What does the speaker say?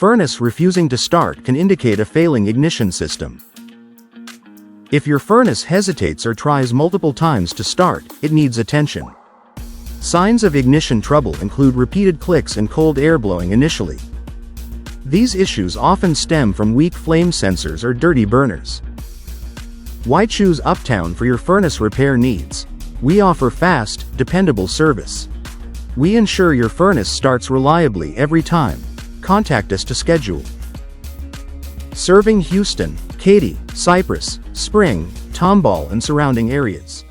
Furnace refusing to start can indicate a failing ignition system. If your furnace hesitates or tries multiple times to start, it needs attention. Signs of ignition trouble include repeated clicks and cold air blowing initially. These issues often stem from weak flame sensors or dirty burners. Why choose Uptown for your furnace repair needs? We offer fast, dependable service. We ensure your furnace starts reliably every time. Contact us to schedule. Serving Houston, Katy, Cypress, Spring, Tomball and surrounding areas.